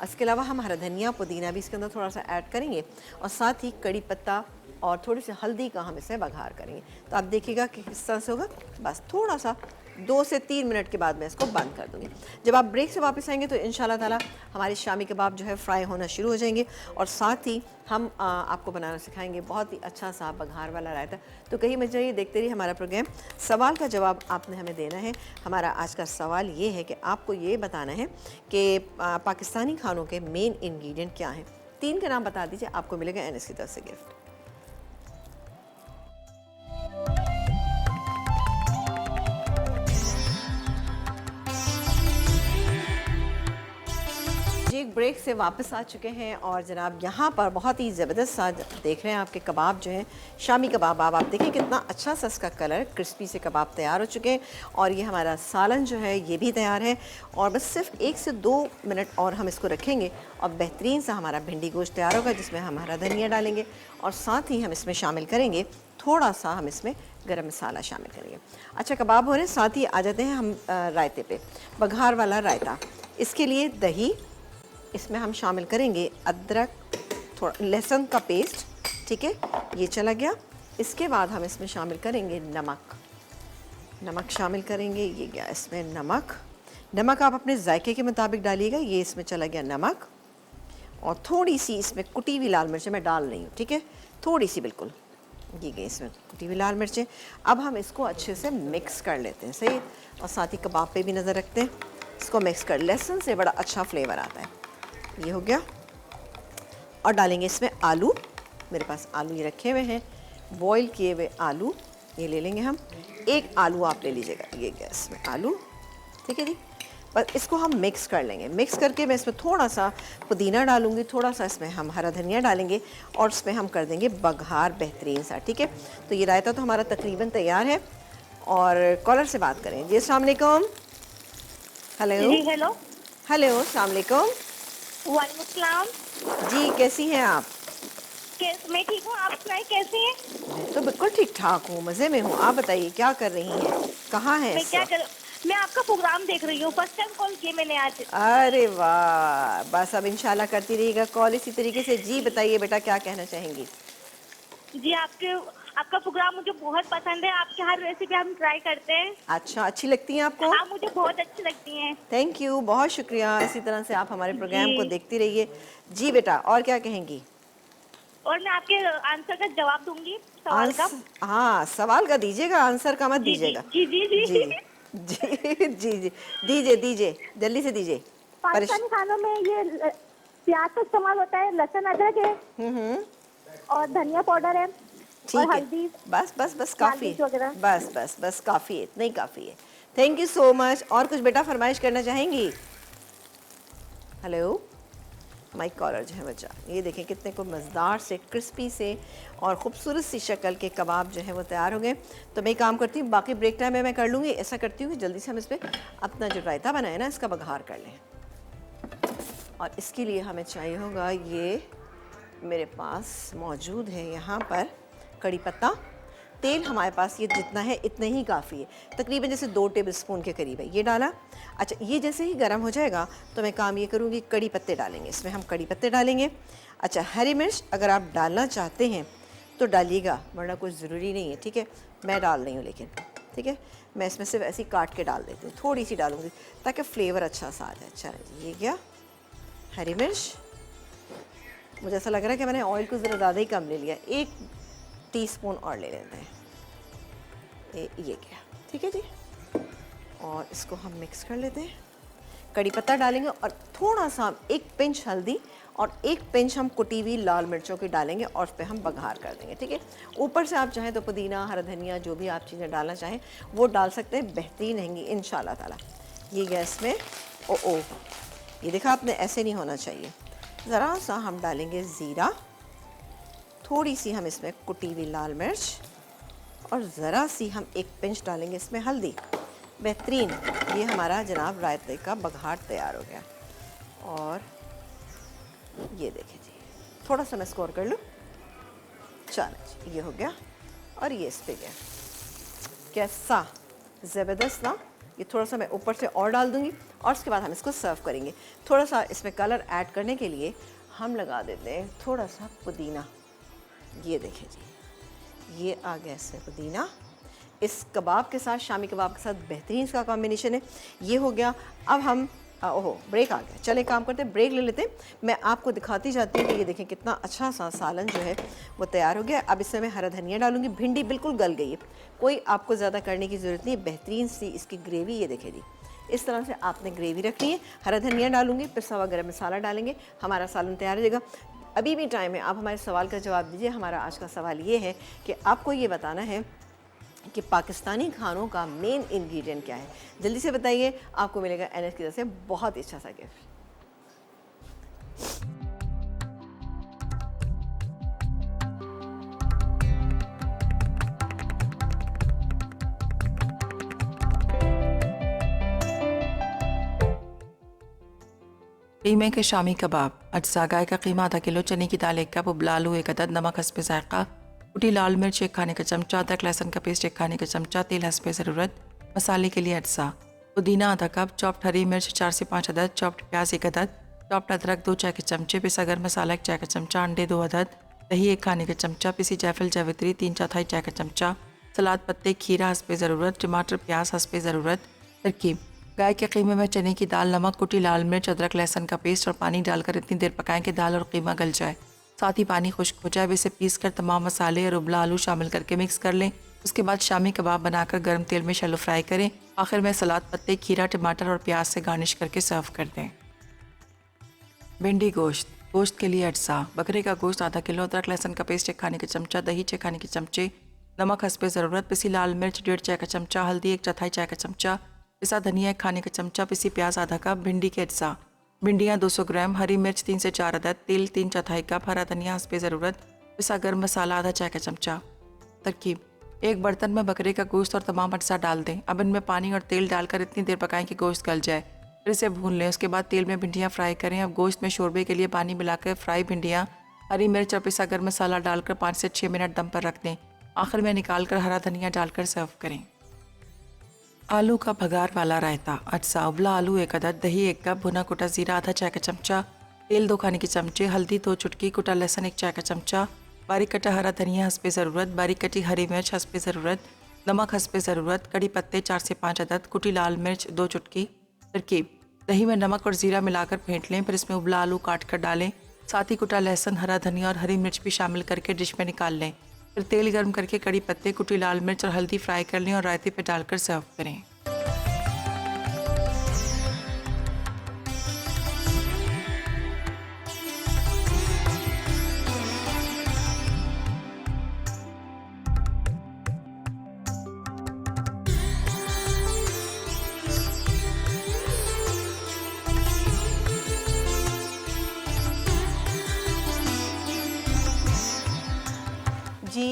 इसके अलावा हम हरा धनिया पुदीना भी इसके अंदर थोड़ा सा ऐड करेंगे और साथ ही कड़ी पत्ता और थोड़ी सी हल्दी का हम इसमें बघार करेंगे। तो आप देखिएगा कि किस तरह से होगा। बस थोड़ा सा 2 से 3 मिनट के बाद मैं इसको बंद कर दूँगी। जब आप ब्रेक से वापस आएंगे तो इंशाल्लाह ताला हमारे शामी कबाब जो है फ्राई होना शुरू हो जाएंगे और साथ ही हम आपको बनाना सिखाएंगे बहुत ही अच्छा सा बघार वाला रायता। तो कहीं मत जाइए, देखते रहिए हमारा प्रोग्राम। सवाल का जवाब आपने हमें देना है। हमारा आज का सवाल ये है कि आपको ये बताना है कि पाकिस्तानी खानों के मेन इंग्रेडिएंट क्या हैं। 3 के नाम बता दीजिए, आपको मिलेगा एनएस की तरफ से गिफ्ट। एक ब्रेक से वापस आ चुके हैं और जनाब यहाँ पर बहुत ही ज़बरदस्त सा देख रहे हैं आपके कबाब जो हैं, शामी कबाब। आप देखें कितना अच्छा सा इसका कलर, क्रिस्पी से कबाब तैयार हो चुके हैं। और ये हमारा सालन जो है ये भी तैयार है और बस सिर्फ 1 से 2 मिनट और हम इसको रखेंगे और बेहतरीन सा हमारा भिंडी गोश्त तैयार होगा, जिसमें हम हरा धनिया डालेंगे और साथ ही हम इसमें शामिल करेंगे थोड़ा सा, हम इसमें गरम मसाला शामिल करेंगे। अच्छा, कबाब हो रहे हैं, साथ ही आ जाते हैं हम रायते पे, बघार वाला रायता। इसके लिए दही, इसमें हम शामिल करेंगे अदरक, थोड़ा लहसुन का पेस्ट, ठीक है, ये चला गया। इसके बाद हम इसमें शामिल करेंगे नमक, नमक शामिल करेंगे, ये गया इसमें नमक। नमक आप अपने जायके के मुताबिक डालिएगा। ये इसमें चला गया नमक और थोड़ी सी इसमें कुटी हुई लाल मिर्चें मैं डाल रही हूँ, ठीक है, थोड़ी सी बिल्कुल, ये गई इसमें कुटी हुई लाल मिर्चें। अब हम इसको अच्छे से मिक्स कर लेते हैं, सही, और साथ ही कबाब पे भी नज़र रखते हैं। इसको मिक्स कर, लहसुन से बड़ा अच्छा फ्लेवर आता है। ये हो गया और डालेंगे इसमें आलू। मेरे पास आलू ये रखे हुए हैं, बॉईल किए हुए आलू, ये ले लेंगे हम। 1 आलू आप ले लीजिएगा, ये गया इसमें आलू, ठीक है जी। बस इसको हम मिक्स कर लेंगे। मिक्स करके मैं इसमें थोड़ा सा पुदीना डालूंगी, थोड़ा सा इसमें हम हरा धनिया डालेंगे और इसमें हम कर देंगे बघार बेहतरीन सा, ठीक है। तो ये रायता तो हमारा तकरीबन तैयार है। और कॉलर से बात करें जी। अस्सलाम वालेकुम। हेलो जी हेलो, हेलो, अस्सलाम वालेकुम। वालेकुम सलाम। जी, कैसी हैं आप? मैं ठीक हूँ, आप सुनाइए कैसी हैं? मैं तो बिल्कुल ठीक ठाक हूँ, मज़े में हूँ। आप बताइए क्या कर रही हैं, कहाँ हैं? मैं क्या कर, मैं आपका प्रोग्राम देख रही हूँ, फर्स्ट टाइम कॉल किया मैंने आज। अरे वाह, बस अब इंशाल्लाह करती रहिएगा कॉल इसी तरीके से। जी बताइए बेटा, क्या कहना चाहेंगी? जी आपका प्रोग्राम मुझे बहुत पसंद है, आपकी हर रेसिपी हम ट्राई करते हैं। अच्छा, अच्छी लगती हैं आपको? आप मुझे बहुत अच्छी लगती हैं। थैंक यू, बहुत शुक्रिया। इसी तरह से आप हमारे प्रोग्राम को देखती रहिए। जी बेटा, और क्या कहेंगी? और मैं आपके आंसर का जवाब दूंगी, सवाल का। हाँ, सवाल का दीजिएगा, आंसर का मत दीजिएगा। जी जी जी जी जी जी दीजिए दीजिए, जल्दी से दीजिए। पाकिस्तानी खानों में ये प्याज का इस्तेमाल होता है, लहसुन अदरक है और धनिया पाउडर है, और ठीक है, हल्दी, बस बस बस लाल काफ़ी मिर्च है, वगैरह। बस बस बस काफ़ी है, इतना ही काफ़ी है। Thank you so much. और कुछ बेटा फरमाइश करना चाहेंगी? हेलो, माइक कॉलर जो है बच्चा, ये देखें कितने को मज़ेदार से क्रिस्पी से और ख़ूबसूरत सी शक्ल के कबाब जो है वो तैयार हो गए। तो मैं काम करती हूँ, बाकी ब्रेक टाइम में मैं कर लूँगी। ऐसा करती हूँ कि जल्दी से हम इस पर अपना जो रायता बनाए ना इसका बघार कर लें। और इसके लिए हमें चाहिए होगा, ये मेरे पास मौजूद है यहाँ पर कड़ी पत्ता। तेल हमारे पास ये जितना है इतना ही काफ़ी है, तकरीबन जैसे 2 टेबलस्पून के करीब है, ये डाला। अच्छा, ये जैसे ही गर्म हो जाएगा तो मैं काम ये करूँगी, कड़ी पत्ते डालेंगे इसमें, हम कड़ी पत्ते डालेंगे। अच्छा, हरी मिर्च अगर आप डालना चाहते हैं तो डालिएगा, वरना कुछ ज़रूरी नहीं है, ठीक है। मैं डाल रही हूँ लेकिन, ठीक है, मैं इसमें सिर्फ ऐसे ही काट के डाल देती हूँ, थोड़ी सी डालूँगी ताकि फ्लेवर अच्छा सा आ जाए। अच्छा, ये क्या, हरी मिर्च, मुझे ऐसा लग रहा है कि मैंने ऑयल को ज़रा ज़्यादा ही कम ले लिया, 1 टीस्पून और ले लेते हैं। ये क्या, ठीक है जी। और इसको हम मिक्स कर लेते हैं। कड़ी पत्ता डालेंगे और थोड़ा सा 1 पिंच हल्दी और 1 पिंच हम कुटी हुई लाल मिर्चों की डालेंगे और उस पर हम बघार कर देंगे, ठीक है। ऊपर से आप चाहें तो पुदीना, हरा धनिया, जो भी आप चीज़ें डालना चाहें वो डाल सकते हैं, बेहतरीन रहेंगी इंशाल्लाह ताला। ये गैस में ओ ये देखा आपने, ऐसे नहीं होना चाहिए। ज़रा सा हम डालेंगे ज़ीरा, थोड़ी सी हम इसमें कुटी हुई लाल मिर्च और ज़रा सी हम 1 पिंच डालेंगे इसमें हल्दी। बेहतरीन, ये हमारा जनाब रायते का बघार तैयार हो गया। और ये देखिए जी, थोड़ा सा मैं स्कोर कर लूँ, चलो जी, ये हो गया। और ये इस पे गया, कैसा ज़बरदस्त ना। ये थोड़ा सा मैं ऊपर से और डाल दूँगी और उसके बाद हम इसको सर्व करेंगे। थोड़ा सा इसमें कलर ऐड करने के लिए हम लगा देते हैं थोड़ा सा पुदीना। ये देखिए जी, ये आ गया इससे पुदीना। इस कबाब के साथ, शामी कबाब के साथ बेहतरीन इसका कॉम्बिनेशन है। ये हो गया। अब हम ओहो, ब्रेक आ गया, चले काम करते हैं, ब्रेक ले लेते हैं। मैं आपको दिखाती जाती हूँ कि ये देखें कितना अच्छा सा सालन जो है वो तैयार हो गया। अब इसमें मैं हरा धनिया डालूंगी। भिंडी बिल्कुल गल गई है, कोई आपको ज़्यादा करने की ज़रूरत नहीं है। बेहतरीन सी इसकी ग्रेवी, ये देखें जी, इस तरह से आपने ग्रेवी रखनी है। हरा धनिया डालूंगी, पिसा हुआ गरम मसाला डालेंगे, हमारा सालन तैयार हो जाएगा। अभी भी टाइम है, आप हमारे सवाल का जवाब दीजिए। हमारा आज का सवाल ये है कि आपको ये बताना है कि पाकिस्तानी खानों का मेन इंग्रेडिएंट क्या है। जल्दी से बताइए, आपको मिलेगा एनएस की तरफ से बहुत ही अच्छा सा गिफ्ट। कीमे के शामी कबाब। अज्जा गाय का कीमा आधा किलो, चने की दाल 1 कप, उबला आलू 1 अदद, नमक हस्बे जायका, कुटी लाल मिर्च 1 खाने का चमचा, अदरक लहसुन का पेस्ट 1 खाने का चमचा, तेल हस्बे ज़रूरत। मसाले के लिए अज्जा: पुदीना आधा कप, चॉप्ड हरी मिर्च 4 से 5 अदद, चॉप्ड प्याज 1 अदद, चॉप्ड अदरक 2 चाय के चमचे, पिसा गरम मसाला 1 चाय का चमचा, अंडे 2 अदद, दही 1 खाने का चमचा, पिसी जायफल जावित्री 3/4 चाय का चमचा, सलाद पत्ते, खीरा हस्बे ज़रूरत, टमाटर प्याज हस्बे ज़रूरत। तरकीब: गाय के कीमे में चने की दाल, नमक, कुटी लाल मिर्च, अदरक लहसुन का पेस्ट और पानी डालकर इतनी देर पकाएं कि दाल और कीमा गल जाए। साथ ही पानी खुश्क हो जाए, इसे पीस कर तमाम मसाले और उबला आलू शामिल करके मिक्स कर लें। उसके बाद शामी कबाब बनाकर गर्म तेल में शैलो फ्राई करें। आखिर में सलाद पत्ते, खीरा, टमाटर और प्याज से गार्निश करके सर्व कर दें। भिंडी गोश्त। गोश्त के लिए अज्जा: बकरे का गोश्त आधा किलो, अदरक लहसुन का पेस्ट 1 खाने का चमचा, दही 6 खाने के चमचे, नमक हस्बे ज़रूरत, पिसी लाल मिर्च 1.5 चाय का चमचा, हल्दी 1/4 चाय का चमचा, पिसा धनिया 1 खाने का चमचा, पिसी प्याज आधा कप। भिंडी के अज्जा: भिंडियाँ 200 ग्राम, हरी मिर्च 3 से 4 अदद, तेल 3/4 कप, हरा धनिया हस्बे ज़रूरत, पिसा गर्म मसाला आधा चाय का चमचा। तरकीब: एक बर्तन में बकरे का गोश्त और तमाम अज्जा डाल दें। अब इनमें पानी और तेल डालकर इतनी देर पकाएं कि गोश्त गल जाए, फिर इसे भून लें। उसके बाद तेल में भिंडियाँ फ्राई करें। अब गोश्त में शोरबे के लिए पानी मिलाकर फ्राई भिंडियाँ, हरी मिर्च और पिसा गर्म मसाला डालकर 5 से 6 मिनट दम पर रख दें। आखिर में निकाल कर हरा धनिया डालकर सर्व करें। आलू का भगार वाला रायता। अज्जा: उबला आलू 1 अदद, दही 1 कप, भुना कुटा जीरा आधा चाय का चमचा, तेल 2 खाने के चमचे, हल्दी 2 चुटकी, कुटा लहसुन 1 चाय का चमचा, बारीक कटा हरा धनिया हस्बे ज़रूरत, बारीक कटी हरी मिर्च हस्बे ज़रूरत, नमक हस्बे ज़रूरत, कड़ी पत्ते 4 से 5 अदद, कुटी लाल मिर्च 2 चुटकी। तरकीब: दही में नमक और ज़ीरा मिलाकर फेंट लें, फिर इसमें उबला आलू काट कर डालें। साथ ही कुटा लहसुन, हरा धनिया और हरी मिर्च भी शामिल करके डिश में निकाल लें। फिर तेल गर्म करके कड़ी पत्ते, कुटी लाल मिर्च और हल्दी फ्राई कर लें और रायते पर डालकर सर्व करें।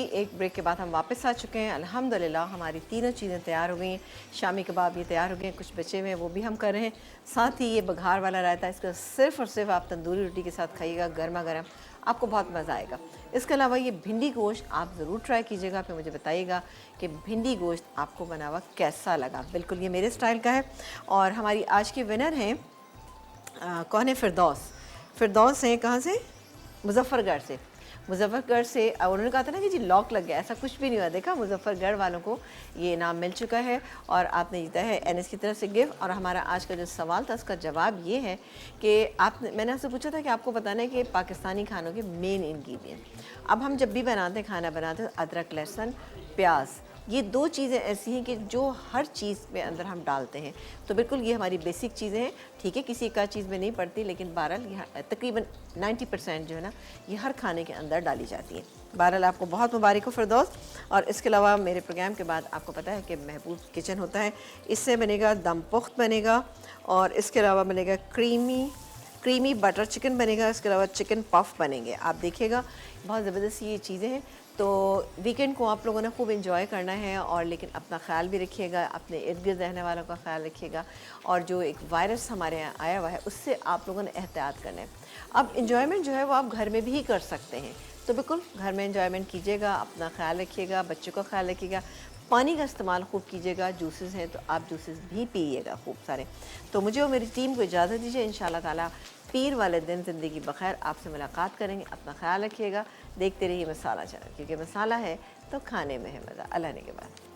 एक ब्रेक के बाद हम वापस आ चुके हैं। अल्हम्दुलिल्लाह हमारी तीनों चीज़ें तैयार हो गई हैं। शामी कबाब ये तैयार हो गए हैं, कुछ बचे हुए हैं वो भी हम कर रहे हैं। साथ ही ये बघार वाला रायता, इसको सिर्फ़ और सिर्फ आप तंदूरी रोटी के साथ खाइएगा गर्मा गर्म, आपको बहुत मज़ा आएगा। इसके अलावा ये भिंडी गोश्त आप ज़रूर ट्राई कीजिएगा, फिर मुझे बताइएगा कि भिंडी गोश्त आपको बना हुआ कैसा लगा। बिल्कुल ये मेरे स्टाइल का है। और हमारी आज के विनर हैं कौन है? फ़िरदौस हैं। कहाँ से? मुजफ्फ़रगढ़ से। मुजफ्फ़रगढ़ से। और उन्होंने कहा था ना कि जी लॉक लग गया, ऐसा कुछ भी नहीं हुआ। देखा, मुजफ्फ़रगढ़ वालों को ये इनाम मिल चुका है और आपने जीता है NS की तरफ से गिफ्ट। और हमारा आज का जो सवाल था उसका जवाब ये है कि मैंने आपसे पूछा था कि आपको बताना है कि पाकिस्तानी खानों के मेन इंग्रेडिएंट। अब हम जब भी बनाते हैं, खाना बनाते हैं, अदरक, लहसुन, प्याज, ये 2 चीज़ें ऐसी हैं कि जो हर चीज़ में अंदर हम डालते हैं। तो बिल्कुल ये हमारी बेसिक चीज़ें हैं। ठीक है, किसी का चीज़ में नहीं पड़ती, लेकिन बहरहाल ये तकरीबन 90% जो है ना ये हर खाने के अंदर डाली जाती है। बहरहाल आपको बहुत मुबारक हो फ़िरदौस। और इसके अलावा मेरे प्रोग्राम के बाद आपको पता है कि महबूब किचन होता है, इससे बनेगा दम पुख्त बनेगा और इसके अलावा बनेगा क्रीमी बटर चिकन बनेगा। इसके अलावा चिकन पफ बनेंगे। आप देखिएगा बहुत ज़बरदस्त ये चीज़ें हैं। तो वीकेंड को आप लोगों ने खूब एंजॉय करना है और लेकिन अपना ख्याल भी रखिएगा, अपने इर्द गिर्द रहने वालों का ख्याल रखिएगा। और जो एक वायरस हमारे यहाँ आया हुआ है उससे आप लोगों ने एहतियात करना है। अब इंजॉयमेंट जो है वो आप घर में भी कर सकते हैं, तो बिल्कुल घर में इंजॉयमेंट कीजिएगा, अपना ख्याल रखिएगा, बच्चों का ख्याल रखिएगा, पानी का इस्तेमाल खूब कीजिएगा। जूसेस हैं तो आप जूसेस भी पीइएगा खूब सारे। तो मुझे और मेरी टीम को इजाज़त दीजिए। इंशाल्लाह ताला पीर वाले दिन ज़िंदगी बखैर आपसे मुलाकात करेंगे। अपना ख्याल रखिएगा, देखते रहिए मसाला चैनल, क्योंकि मसाला है तो खाने में है मज़ा। अल्लाह ने के बाद।